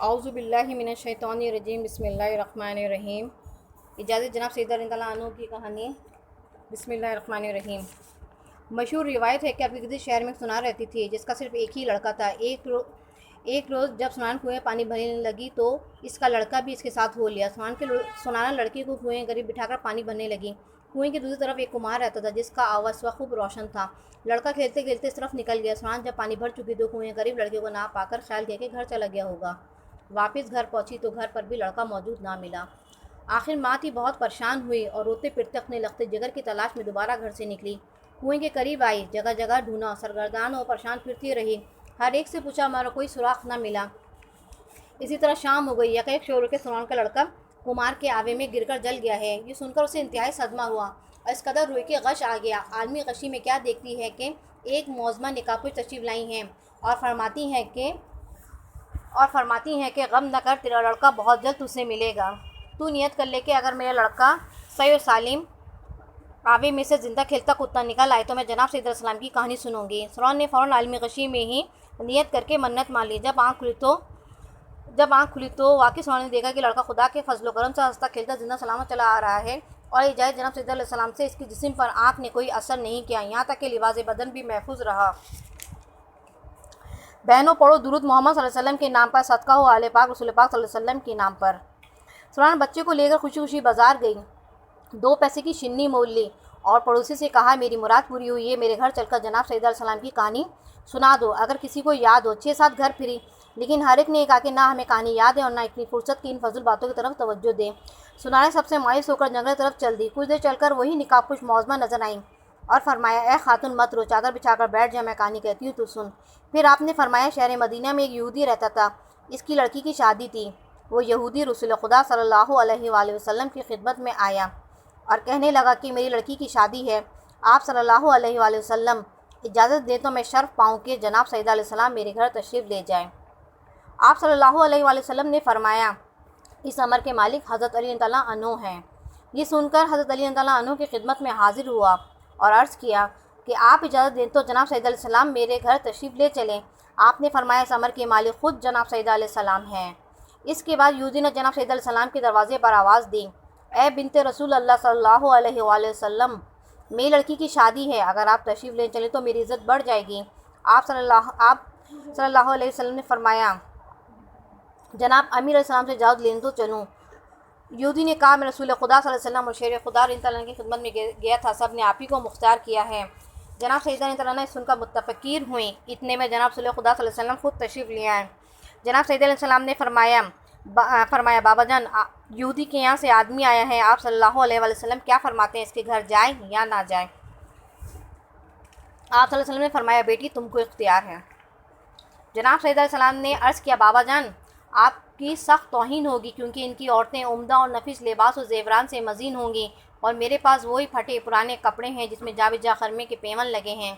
اعوذ باللہ من الشیطان الرجیم بسم اللہ الرحمن الرحیم۔ اجازت جناب سیدہ رضی اللہ عنہ کی کہانی۔ بسم اللہ الرحمن الرحیم۔ مشہور روایت ہے کہ آپ کسی شہر میں سنان رہتی تھی جس کا صرف ایک ہی لڑکا تھا۔ ایک روز جب سنان کنویں پانی بھرنے لگی تو اس کا لڑکا بھی اس کے ساتھ ہو لیا۔ سنانا لڑکے کو کنویں قریب بٹھا کر پانی بھرنے لگی۔ کنویں کی دوسری طرف ایک کمہار رہتا تھا جس کا آواز اس وقت خوب روشن تھا۔ لڑکا کھیلتے کھیلتے اس طرف نکل گیا۔ سنان جب پانی بھر چکی تو کنویں قریب لڑکے کو نہ پا کر خیال کیا کہ گھر چلا گیا ہوگا۔ واپس گھر پہنچی تو گھر پر بھی لڑکا موجود نہ ملا۔ آخر ماں تھی بہت پریشان ہوئی اور روتے پھرتے اپنے لخت جگر کی تلاش میں دوبارہ گھر سے نکلی۔ کنویں کے قریب آئی، جگہ جگہ ڈھونڈا، سرگردان اور پریشان پھرتی رہی۔ ہر ایک سے پوچھا مگر کوئی سراغ نہ ملا۔ اسی طرح شام ہو گئی۔ یکایک شور کے سنان کا لڑکا کمار کے آوے میں گر کر جل گیا ہے۔ یہ سن کر اسے انتہائی صدمہ ہوا اور اس قدر روئی کہ غش آ گیا۔ عالمی غشی میں کیا دیکھتی ہے کہ ایک معظمہ نکاح پوش تشریف لائی ہیں اور فرماتی ہیں کہ غم نہ کر، تیرا لڑکا بہت جلد تجھ سے ملے گا۔ تو نیت کر لے کہ اگر میرا لڑکا صحیح و سالم آوے میں سے زندہ کھیلتا کودتا نکل آئے تو میں جناب سید علیہ السلام کی کہانی سنوں گی۔ سنان نے فوراً عالمی غشی میں ہی نیت کر کے منت مان لی۔ جب آنکھ کھلی تو واقعی سنان نے دیکھا کہ لڑکا خدا کے فضل و کرم سے ہنستا کھیلتا زندہ سلامت چلا آ رہا ہے اور اجازت جناب سید علیہ السلام سے اس کے جسم پر آنکھ نے کوئی اثر نہیں کیا، یہاں تک کہ لباس بدن بھی محفوظ رہا۔ بہنوں پڑھو درود محمد صلی اللہ علیہ وسلم کے نام پر، صدقہ ہو آل پاک رسول پاک صلی اللہ علیہ وسلم کے نام پر۔ سنان بچے کو لے کر خوشی خوشی بازار گئی، 2 پیسے کی شنی مول لی اور پڑوسی سے کہا میری مراد پوری ہوئی ہے، میرے گھر چل کر جناب سید علیہ السلام کی کہانی سنا دو اگر کسی کو یاد ہو۔ 6-7 گھر پھری لیکن ہر ایک نے کہا کہ نہ ہمیں کہانی یاد ہے اور نہ اتنی فرصت کی ان فضول باتوں کی طرف توجہ دیں۔ سنان سب سے مایوس ہو کر جنگل طرف چل دی۔ کچھ دیر چل کر وہی نقاب پوش معظمہ نظر آئیں اور فرمایا اے خاتون مت رو، چادر بچھا کر بیٹھ جا، میں کہانی کہتی ہوں تو سن۔ پھر آپ نے فرمایا شہر مدینہ میں ایک یہودی رہتا تھا، اس کی لڑکی کی شادی تھی۔ وہ یہودی رسول خدا صلی اللہ علیہ وآلہ وسلم کی خدمت میں آیا اور کہنے لگا کہ میری لڑکی کی شادی ہے، آپ صلی اللہ علیہ وآلہ وسلم اجازت دیں تو میں شرف پاؤں کہ جناب سید علیہ السلام میرے گھر تشریف لے جائیں۔ آپ صلی اللہ علیہ وآلہ وسلم نے فرمایا اس امر کے مالک حضرت علی رضی اللہ عنہ ہیں۔ یہ سن کر حضرت علی رضی اللہ عنہ کی خدمت میں حاضر ہوا اور عرض کیا کہ آپ اجازت دیں تو جناب سید علیہ السلام میرے گھر تشریف لے چلیں۔ آپ نے فرمایا اس امر کے مالک خود جناب سید علیہ السلام ہیں۔ اس کے بعد یہودی نے جناب سید علیہ السلام کے دروازے پر آواز دی اے بنت رسول اللہ صلی اللہ علیہ وآلہ وسلم، میری لڑکی کی شادی ہے، اگر آپ تشریف لے چلیں تو میری عزت بڑھ جائے گی۔ آپ صلی اللہ علیہ وسلم نے فرمایا جناب امیر علیہ السلام سے اجازت لیں تو چلوں۔ یہودی نے کہا میں رسول خدا صلی اللہ علیہ وسلم اور شیر خدا رضی اللہ عنہ کی خدمت میں گیا تھا، سب نے آپ ہی کو مختار کیا ہے۔ جناب سیدہ رضی اللہ عنہ سن کر متفکر ہوئیں۔ اتنے میں جناب رسول خدا صلی اللہ علیہ وسلم خود تشریف لے آئے۔ جناب سیدہ علیہ السلام نے فرمایا بابا جان، یہودی کے یہاں سے آدمی آیا ہے، آپ صلی اللہ علیہ وآلہ وسلم کیا فرماتے ہیں، اس کے گھر جائیں یا نہ جائیں؟ آپ صلی اللہ علیہ وسلم نے فرمایا بیٹی تم کو اختیار ہے۔ جناب سیدہ علیہ السلام نے عرض کیا بابا جان، آپ کی سخت توہین ہوگی کیونکہ ان کی عورتیں عمدہ اور نفیس لباس و زیوران سے مزین ہوں گی اور میرے پاس وہی پھٹے پرانے کپڑے ہیں جس میں جا بجا خرمے کے پیون لگے ہیں۔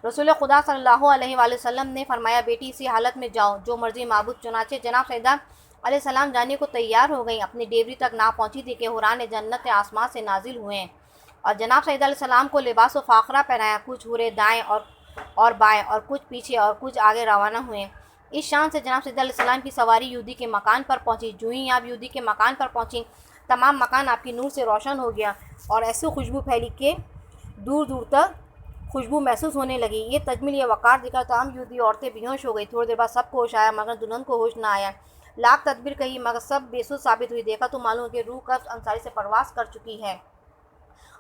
رسول خدا صلی اللہ علیہ وآلہ وسلم نے فرمایا بیٹی اسی حالت میں جاؤ جو مرضی معبود۔ چنانچہ جناب سیدہ علیہ السلام جانے کو تیار ہو گئیں۔ اپنی ڈیوری تک نہ پہنچی تھی کہ حوران جنت آسمان سے نازل ہوئے اور جناب سیدہ علیہ السلام کو لباس و فاخرہ پہنایا۔ کچھ حوریں دائیں اور بائیں اور کچھ پیچھے اور کچھ آگے روانہ ہوئے۔ اس شان سے جناب سیدہ علیہ السلام کی سواری یہودی کے مکان پر پہنچی۔ جو ہی آپ یہودی کے مکان پر پہنچی تمام مکان آپ کی نور سے روشن ہو گیا اور ایسی خوشبو پھیلی کہ دور دور تک خوشبو محسوس ہونے لگی۔ یہ تجمیل یہ وقار دیکھ کر تمام یہودی عورتیں بے ہوش ہو گئی۔ تھوڑی دیر بعد سب کو ہوش آیا مگر دلہن کو ہوش نہ آیا۔ لاکھ تدبیر کہی مگر سب بے سود ثابت ہوئی۔ دیکھا تو معلوم کہ روح قبض انصاری سے پرواز کر چکی ہے۔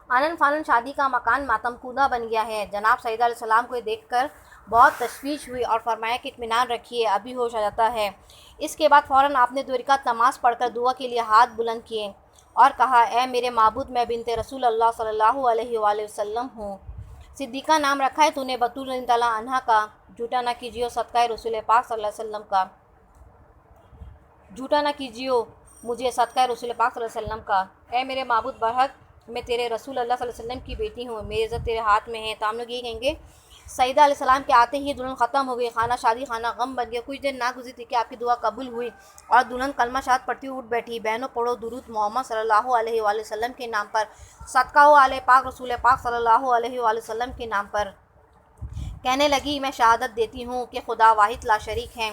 آنن فانن شادی کا مکان ماتم کودہ بن گیا ہے۔ جناب سیدہ علیہ السلام کو دیکھ کر بہت تشویش ہوئی اور فرمایا کہ اطمینان رکھیے، ابھی ہوش آ جاتا ہے۔ اس کے بعد فوراً آپ نے 2 رکعت نماز پڑھ کر دعا کے لیے ہاتھ بلند کیے اور کہا اے میرے معبود، میں بنت رسول اللہ صلی اللہ علیہ وآلہ وسلم ہوں۔ صدیقہ نام رکھا ہے تو نے بطول رضی اللہ عنہا کا، جھوٹا نہ کیجیے صدقہ رسول پاک صلی اللہ علیہ وسلم کا، جھوٹا نہ کیجیے مجھے صدقہ رسول پاک صلی اللہ علیہ وسلم کا۔ اے میرے معبود برحق میں تیرے رسول اللہ صلی اللہ علیہ وسلم کی بیٹی ہوں، میری عزت تیرے ہاتھ میں ہے۔ تو ہم لوگ یہ کہیں گے سیدہ علیہ السلام کے آتے ہی دلہن ختم ہو گئی، خانہ شادی خانہ غم بن گیا۔ کچھ دیر نہ گزری تھی کہ آپ کی دعا قبول ہوئی اور دلہن کلمہ شہادت پڑھتی ہوئی اٹھ بیٹھی۔ بہنوں پڑھو درود محمد صلی اللہ علیہ وآلہ وسلم کے نام پر، صدقہ ہو آل پاک رسول پاک صلی اللہ علیہ وآلہ وسلم کے نام پر۔ کہنے لگی میں شہادت دیتی ہوں کہ خدا واحد لا شریک ہیں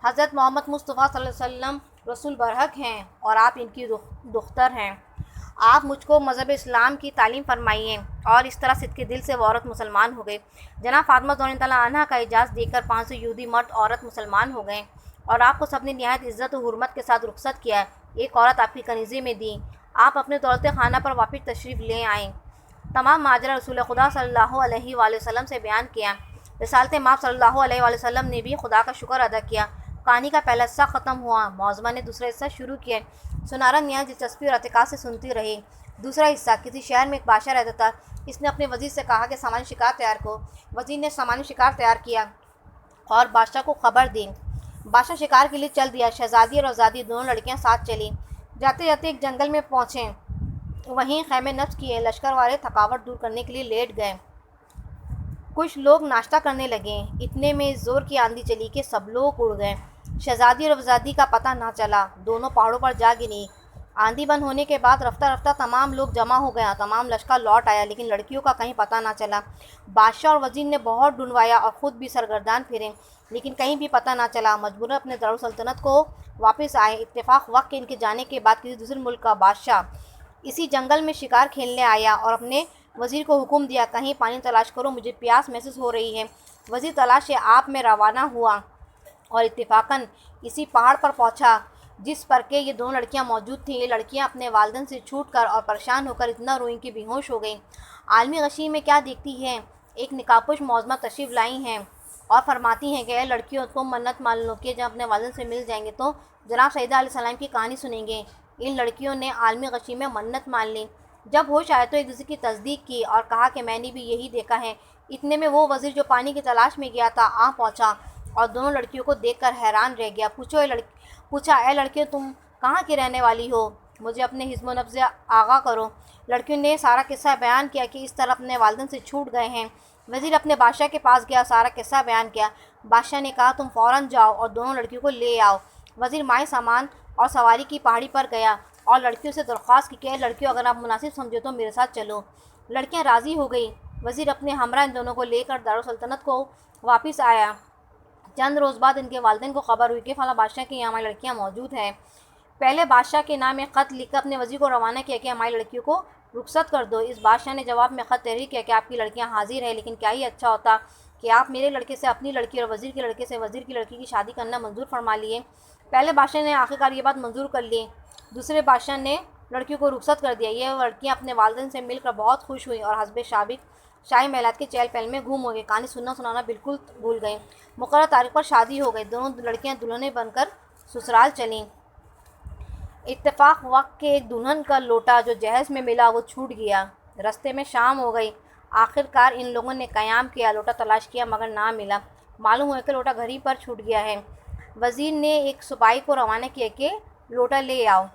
حضرت محمد مصطفیٰ صلی اللہ علیہ وسلم رسول برحق ہیں اور آپ ان کی دختر ہیں۔ آپ مجھ کو مذہب اسلام کی تعلیم فرمائیے۔ اور اس طرح صدقے دل سے وہ عورت مسلمان ہو گئی۔ جناب فاطمہ رضی اللہ عنہا کا اعزاز دیکھ کر 500 یہودی مرد عورت مسلمان ہو گئے اور آپ کو سب نے نہایت عزت و حرمت کے ساتھ رخصت کیا۔ ایک عورت آپ کی کنیزے میں دی۔ آپ اپنے دولت خانہ پر واپس تشریف لے آئیں۔ تمام ماجرا رسول خدا صلی اللہ علیہ وآلہ وسلم سے بیان کیا۔ رسالت مآب صلی اللہ علیہ وآلہ وسلم نے بھی خدا کا شکر ادا کیا۔ کہانی کا پہلا حصہ ختم ہوا۔ معظمہ نے دوسرا حصہ شروع کیا۔ سنارا نہایت دلچسپی اور ارتقاء سے سنتی رہی۔ دوسرا حصہ: کسی شہر میں ایک بادشاہ رہتا تھا۔ اس نے اپنے وزیر سے کہا کہ سامان شکار تیار کرو۔ وزیر نے سامان شکار تیار کیا اور بادشاہ کو خبر دی۔ بادشاہ شکار کے لیے چل دیا۔ شہزادی اور آزادی دونوں لڑکیاں ساتھ چلیں۔ جاتے جاتے ایک جنگل میں پہنچے۔ وہیں خیمے نصب کیے۔ لشکر والے تھکاوٹ دور کرنے کے لیے لیٹ گئے۔ کچھ لوگ ناشتہ کرنے لگے۔ اتنے میں زور کی آندھی چلی کہ سب لوگ اڑ گئے۔ شہزادی اور آزادی کا پتہ نہ چلا۔ دونوں پہاڑوں پر جا گری۔ آندھی بند ہونے کے بعد رفتہ رفتہ تمام لوگ جمع ہو گیا۔ تمام لشکر لوٹ آیا لیکن لڑکیوں کا کہیں پتہ نہ چلا۔ بادشاہ اور وزیر نے بہت ڈھونڈوایا اور خود بھی سرگردان پھرے لیکن کہیں بھی پتہ نہ چلا۔ مجبوراً اپنے دارالسلطنت کو واپس آئے۔ اتفاق وقت کے ان کے جانے کے بعد کسی دوسرے ملک کا بادشاہ اسی جنگل میں شکار کھیلنے آیا اور اپنے وزیر کو حکم دیا، کہیں پانی تلاش کرو، مجھے پیاس محسوس ہو رہی ہے۔ وزیر تلاش آپ میں روانہ ہوا اور اتفاقاً اسی پہاڑ پر پہنچا جس پر کہ یہ دونوں لڑکیاں موجود تھیں۔ یہ لڑکیاں اپنے والدین سے چھوٹ کر اور پریشان ہو کر اتنا روئیں کہ بے ہوش ہو گئیں۔ عالمی غشی میں کیا دیکھتی ہیں؟ ایک نقاب پوش معظمہ تشریف لائی ہیں اور فرماتی ہیں کہ اے لڑکیوں، تم منت مان لو کہ جب اپنے والدین سے مل جائیں گے تو جناب سیدہ علیہ السلام کی کہانی سنیں گے۔ ان لڑکیوں نے عالمی غشی میں منت مان لی۔ جب ہوش آئے تو ایک دوسرے کی تصدیق کی اور کہا کہ میں نے بھی یہی دیکھا ہے۔ اتنے میں وہ وزیر جو پانی کی تلاش میں گیا تھا آ پہنچا اور دونوں لڑکیوں کو دیکھ کر حیران رہ گیا۔ پوچھا اے لڑکیوں، تم کہاں کی رہنے والی ہو؟ مجھے اپنے حزب و نفس سے آگاہ کرو۔ لڑکیوں نے سارا قصہ بیان کیا کہ اس طرح اپنے والدین سے چھوٹ گئے ہیں۔ وزیر اپنے بادشاہ کے پاس گیا، سارا قصہ بیان کیا۔ بادشاہ نے کہا تم فوراً جاؤ اور دونوں لڑکیوں کو لے آؤ۔ وزیر مائع سامان اور سواری کی پہاڑی پر گیا اور لڑکیوں سے درخواست کی کہ اے لڑکیوں، اگر آپ مناسب سمجھو تو میرے ساتھ چلو۔ لڑکیاں راضی ہو گئیں۔ وزیر اپنے ہمراہ ان دونوں کو لے کر دارالسلطنت کو واپس آیا۔ چند روز بعد ان کے والدین کو خبر ہوئی کہ فلاں بادشاہ کے یہاں ہماری لڑکیاں موجود ہیں۔ پہلے بادشاہ کے نام ایک خط لکھ کر اپنے وزیر کو روانہ کیا کہ ہماری لڑکیوں کو رخصت کر دو۔ اس بادشاہ نے جواب میں خط تحریر کیا کہ آپ کی لڑکیاں حاضر ہیں، لیکن کیا ہی اچھا ہوتا کہ آپ میرے لڑکے سے اپنی لڑکی اور وزیر کے لڑکے سے وزیر کی لڑکی کی شادی کرنا منظور فرما لیے۔ پہلے بادشاہ نے آخرکار یہ بات منظور کر لی۔ دوسرے بادشاہ نے لڑکیوں کو رخصت کر دیا۔ یہ لڑکیاں اپنے والدین سے مل کر بہت خوش ہوئیں اور حسب سابق شاہی محلات کے چہل پہل میں گم ہو گئی۔ کہانی سننا سنانا بالکل بھول گئیں۔ مقررہ تاریخ پر شادی ہو گئی۔ دونوں لڑکیاں دلہنیں بن کر سسرال چلیں۔ اتفاق وقت کے ایک دلہن کا لوٹا جو جہیز میں ملا وہ چھوٹ گیا۔ رستے میں شام ہو گئی۔ آخرکار ان لوگوں نے قیام کیا، لوٹا تلاش کیا مگر نہ ملا۔ معلوم ہوا کہ لوٹا گھر ہی پر چھوٹ گیا ہے۔ وزیر نے ایک سپاہی کو روانہ کیا کہ لوٹا لے آؤ۔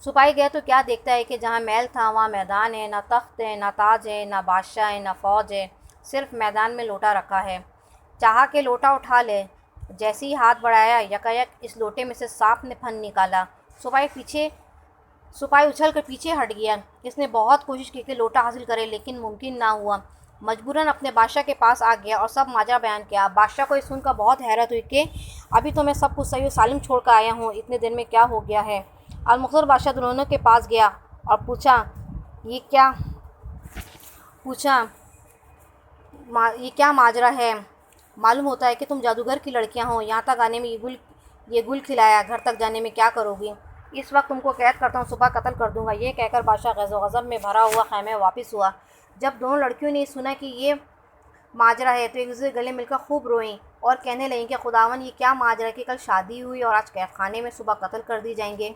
سپاہی گیا تو کیا دیکھتا ہے کہ جہاں محل تھا وہاں میدان ہے، نہ تخت ہے، نہ تاج ہے، نہ بادشاہ ہے، نہ فوج ہے، صرف میدان میں لوٹا رکھا ہے۔ چاہا کہ لوٹا اٹھا لے، جیسے ہی ہاتھ بڑھایا یکایک اس لوٹے میں سے سانپ نے پھن نکالا۔ سپاہی اچھل کر پیچھے ہٹ گیا۔ اس نے بہت کوشش کی کہ لوٹا حاصل کرے لیکن ممکن نہ ہوا۔ مجبوراً اپنے بادشاہ کے پاس آ گیا اور سب ماجرا بیان کیا۔ بادشاہ کو یہ سن کر بہت حیرت ہوئی کہ ابھی تو میں سب کچھ صحیح و سالم چھوڑ کر آیا ہوں، اتنے دن میں کیا ہو گیا ہے۔ المختار بادشاہ دلہنوں کے پاس گیا اور پوچھا یہ کیا ماجرا ہے؟ معلوم ہوتا ہے کہ تم جادوگر کی لڑکیاں ہو۔ یہاں تک آنے میں یہ گل کھلایا، گھر تک جانے میں کیا کرو گی؟ اس وقت تم کو قید کرتا ہوں، صبح قتل کر دوں گا۔ یہ کہہ کر بادشاہ غیظ و غضب میں بھرا ہوا خیمے میں واپس ہوا۔ جب دونوں لڑکیوں نے سنا کہ یہ ماجرا ہے تو ایک دوسرے کے گلے مل کر خوب روئیں اور کہنے لگیں کہ خداوند، یہ کیا ماجرا ہے کہ کل شادی ہوئی اور آج قید خانے میں، صبح قتل کر دی جائیں گے۔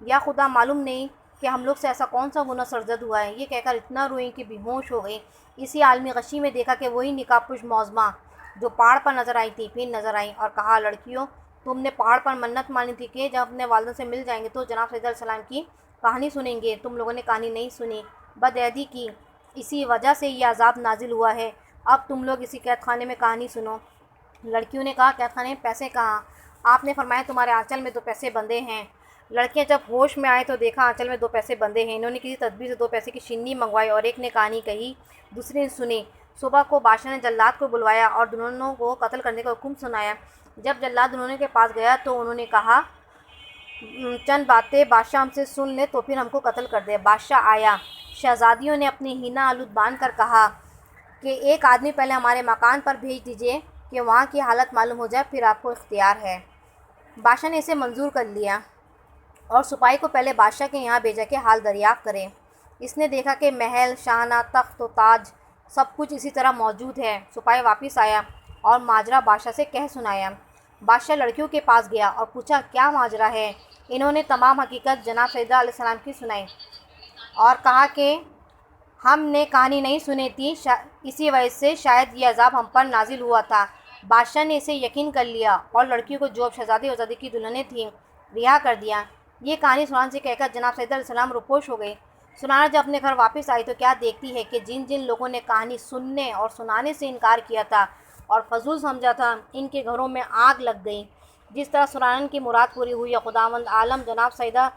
یا خدا، معلوم نہیں کہ ہم لوگ سے ایسا کون سا گناہ سرزد ہوا ہے۔ یہ کہہ کر اتنا روئیں کہ بے ہوش ہو گئی۔ اسی عالمی غشی میں دیکھا کہ وہی نقاب پوش معظمہ جو پہاڑ پر نظر آئی تھی پھر نظر آئیں اور کہا لڑکیوں، تم نے پہاڑ پر منت مانی تھی کہ جب اپنے والدین سے مل جائیں گے تو جناب سیدہ علیہ السلام کی کہانی سنیں گے۔ تم لوگوں نے کہانی نہیں سنی، بدعہدی کی، اسی وجہ سے یہ عذاب نازل ہوا ہے۔ اب تم لوگ اسی قید خانے میں کہانی سنو۔ لڑکیوں نے کہا قید خانے میں پیسے کہاں؟ آپ نے فرمایا تمہارے آنچل میں 2 پیسے بندھے ہیں۔ لڑکیاں جب ہوش میں آئے تو دیکھا آنچل میں 2 پیسے بندھے ہیں۔ انہوں نے کسی تدبیر سے 2 پیسے کی شنی منگوائی اور ایک نے کہانی کہی، دوسری نے سنی۔ صبح کو بادشاہ نے جلاد کو بلوایا اور دلہنوں کو قتل کرنے کا حکم سنایا۔ جب جلاد انہوں کے پاس گیا تو انہوں نے کہا چند باتیں بادشاہ ہم سے سن لے تو پھر ہم کو قتل کر دے۔ بادشاہ آیا، شہزادیوں نے اپنی ہینا آلود باندھ کر کہا کہ ایک آدمی پہلے ہمارے مکان پر بھیج دیجئے کہ وہاں کی حالت معلوم ہو جائے، پھر آپ کو اختیار ہے۔ بادشاہ نے اسے منظور کر لیا اور سپاہی کو پہلے بادشاہ کے یہاں بھیجا کہ حال دریافت کرے۔ اس نے دیکھا کہ محل، شاہانہ تخت و تاج سب کچھ اسی طرح موجود ہے۔ سپاہی واپس آیا اور ماجرا بادشاہ سے کہہ سنایا۔ بادشاہ لڑکیوں کے پاس گیا اور پوچھا کیا ماجرا ہے۔ انہوں نے تمام حقیقت جناب سیدہ علیہ السلام کی سنائی اور کہا کہ ہم نے کہانی نہیں سنی تھی، اسی وجہ سے شاید یہ عذاب ہم پر نازل ہوا تھا۔ بادشاہ نے اسے یقین کر لیا اور لڑکیوں کو جو اب شہزادی اور شہزادی کی دلہنیں تھیں رہا کر دیا۔ یہ کہانی سنانے سے کہہ کر جناب سیدہ علیہ السلام روپوش ہو گئی۔ سنانا جب اپنے گھر واپس آئی تو کیا دیکھتی ہے کہ جن جن لوگوں نے کہانی سننے اور سنانے سے انکار کیا تھا اور فضول سمجھا تھا، ان کے گھروں میں آگ لگ گئی۔ جس طرح سنانے کی مراد پوری ہوئی، خداوند عالم جناب سیدہ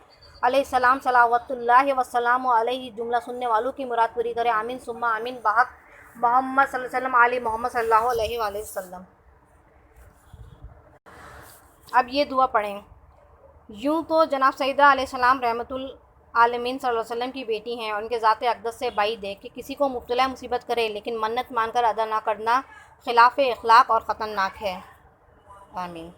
علیہ السلام صلوات اللہ وسلام علیہ جملہ سننے والوں کی مراد پوری کرے، آمین ثم آمین، بحق محمد صلی اللہ علیہ وسلم، آل محمد صلی اللہ علیہ وآلہ وسلم۔ اب یہ دعا پڑھیں۔ یوں تو جناب سیدہ علیہ السلام رحمۃ العالمین صلی اللہ علیہ وسلم کی بیٹی ہیں اور ان کے ذات اقدس سے بعید ہے کہ کسی کو مبتلا مصیبت کرے لیکن منت مان کر ادا نہ کرنا خلاف اخلاق اور خطرناک ہے۔ آمین۔